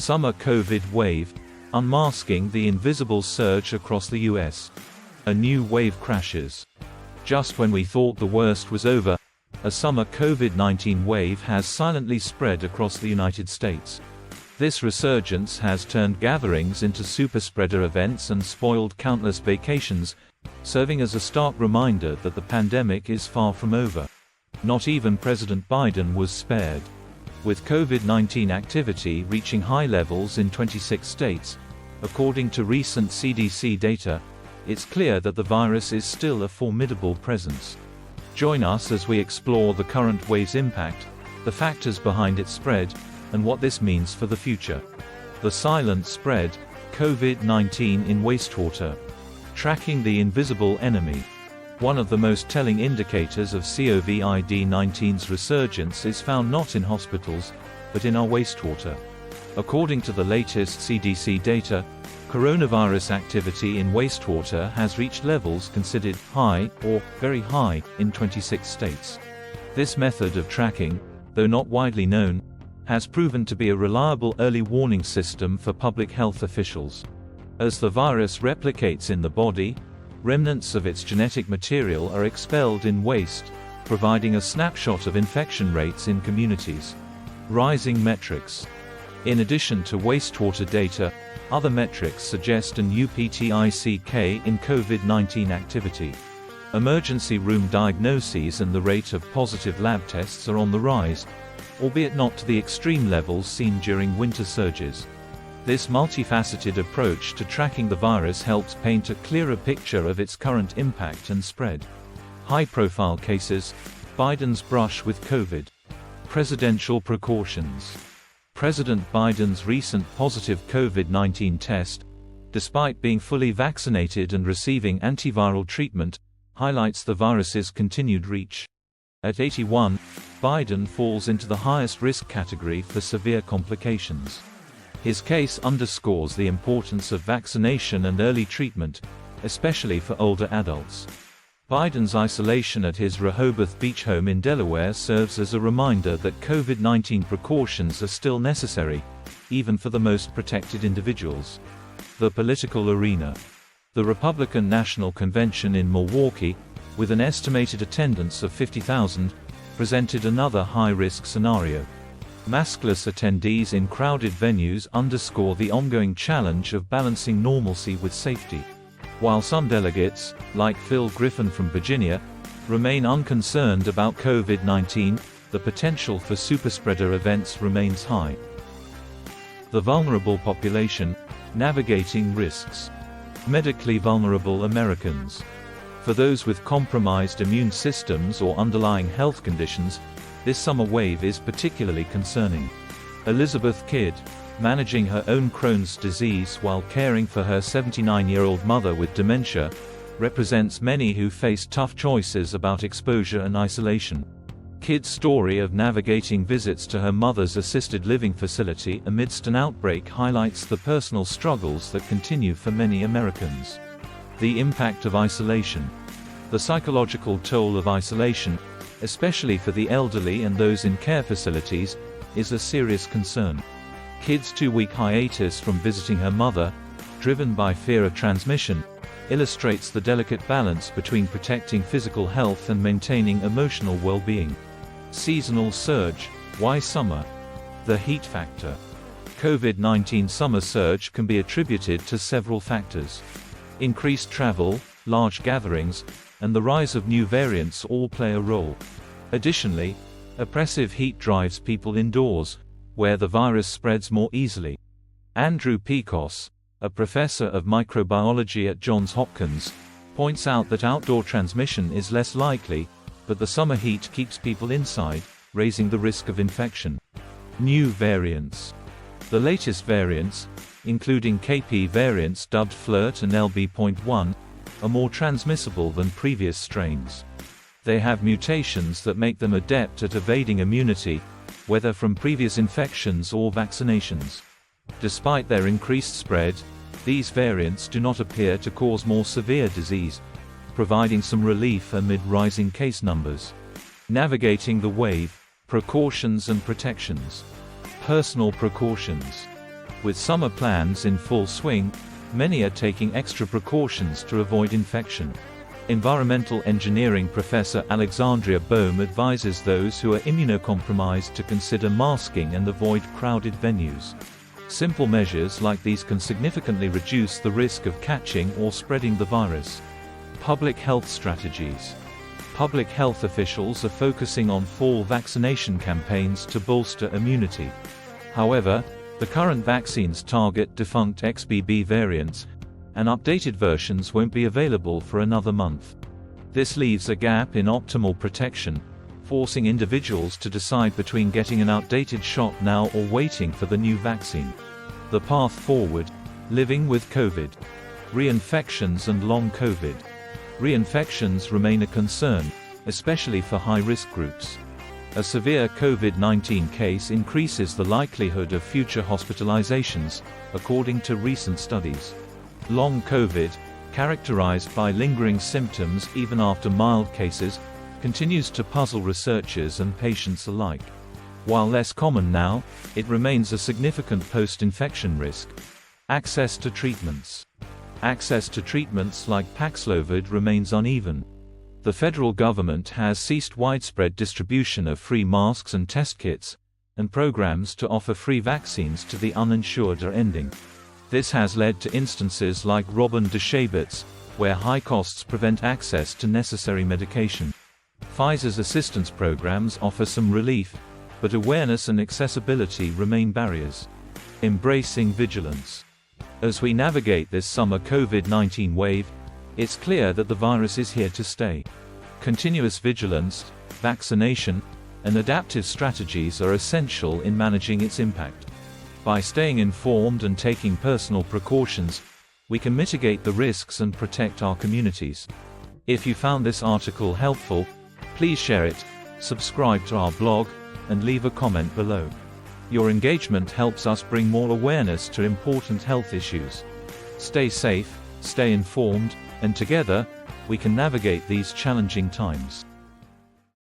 Summer COVID wave, unmasking the invisible surge across the US. A new wave crashes. Just when we thought the worst was over, a summer COVID-19 wave has silently spread across the United States. This resurgence has turned gatherings into superspreader events and spoiled countless vacations, serving as a stark reminder that the pandemic is far from over. Not even President Biden was spared. With COVID-19 activity reaching high levels in 26 states, according to recent CDC data, it's clear that the virus is still a formidable presence. Join us as we explore the current wave's impact, the factors behind its spread, and what this means for the future. The silent spread, COVID-19 in wastewater. Tracking the invisible enemy. One of the most telling indicators of COVID-19's resurgence is found not in hospitals, but in our wastewater. According to the latest CDC data, coronavirus activity in wastewater has reached levels considered high or very high in 26 states. This method of tracking, though not widely known, has proven to be a reliable early warning system for public health officials. As the virus replicates in the body, remnants of its genetic material are expelled in waste, providing a snapshot of infection rates in communities. Rising metrics. In addition to wastewater data, other metrics suggest an uptick in COVID-19 activity. Emergency room diagnoses and the rate of positive lab tests are on the rise, albeit not to the extreme levels seen during winter surges. This multifaceted approach to tracking the virus helps paint a clearer picture of its current impact and spread. High-profile cases, Biden's brush with COVID. Presidential precautions. President Biden's recent positive COVID-19 test, despite being fully vaccinated and receiving antiviral treatment, highlights the virus's continued reach. At 81, Biden falls into the highest risk category for severe complications. His case underscores the importance of vaccination and early treatment, especially for older adults. Biden's isolation at his Rehoboth Beach home in Delaware serves as a reminder that COVID-19 precautions are still necessary, even for the most protected individuals. The political arena. The Republican National Convention in Milwaukee, with an estimated attendance of 50,000, presented another high-risk scenario. Maskless attendees in crowded venues underscore the ongoing challenge of balancing normalcy with safety. While some delegates, like Phil Griffin from Virginia, remain unconcerned about COVID-19, the potential for superspreader events remains high. The vulnerable population, navigating risks. Medically vulnerable Americans. For those with compromised immune systems or underlying health conditions, this summer wave is particularly concerning. Elizabeth Kidd, managing her own Crohn's disease while caring for her 79-year-old mother with dementia, represents many who face tough choices about exposure and isolation. Kidd's story of navigating visits to her mother's assisted living facility amidst an outbreak highlights the personal struggles that continue for many Americans. The impact of isolation. The psychological toll of isolation, especially for the elderly and those in care facilities, is a serious concern. Kidd's 2-week hiatus from visiting her mother, driven by fear of transmission, illustrates the delicate balance between protecting physical health and maintaining emotional well-being. Seasonal surge. Why summer? The heat factor. COVID-19 summer surge can be attributed to several factors. Increased travel, large gatherings, and the rise of new variants all play a role. Additionally, oppressive heat drives people indoors, where the virus spreads more easily. Andrew Pecos, a professor of microbiology at Johns Hopkins, points out that outdoor transmission is less likely, but the summer heat keeps people inside, raising the risk of infection. New variants. The latest variants, including KP variants dubbed FLIRT and LB.1, are more transmissible than previous strains. They have mutations that make them adept at evading immunity, whether from previous infections or vaccinations. Despite their increased spread, these variants do not appear to cause more severe disease, providing some relief amid rising case numbers. Navigating the wave, precautions and protections. Personal precautions. With summer plans in full swing, many are taking extra precautions to avoid infection. Environmental engineering professor Alexandria Bohm advises those who are immunocompromised to consider masking and avoid crowded venues. Simple measures like these can significantly reduce the risk of catching or spreading the virus. Public health strategies. Public health officials are focusing on fall vaccination campaigns to bolster immunity. However, the current vaccines target defunct XBB variants, and updated versions won't be available for another month. This leaves a gap in optimal protection, forcing individuals to decide between getting an outdated shot now or waiting for the new vaccine. The path forward: living with COVID. Reinfections and long COVID. Reinfections remain a concern, especially for high-risk groups. A severe COVID-19 case increases the likelihood of future hospitalizations, according to recent studies. Long COVID, characterized by lingering symptoms even after mild cases, continues to puzzle researchers and patients alike. While less common now, it remains a significant post-infection risk. Access to treatments. Access to treatments like Paxlovid remains uneven. The federal government has ceased widespread distribution of free masks and test kits, and programs to offer free vaccines to the uninsured are ending. This has led to instances like Robin d'Chabets, where high costs prevent access to necessary medication. Pfizer's assistance programs offer some relief, but awareness and accessibility remain barriers. Embracing vigilance. As we navigate this summer COVID-19 wave, it's clear that the virus is here to stay. Continuous vigilance, vaccination, and adaptive strategies are essential in managing its impact. By staying informed and taking personal precautions, we can mitigate the risks and protect our communities. If you found this article helpful, please share it, subscribe to our blog, and leave a comment below. Your engagement helps us bring more awareness to important health issues. Stay safe, stay informed, and together, we can navigate these challenging times.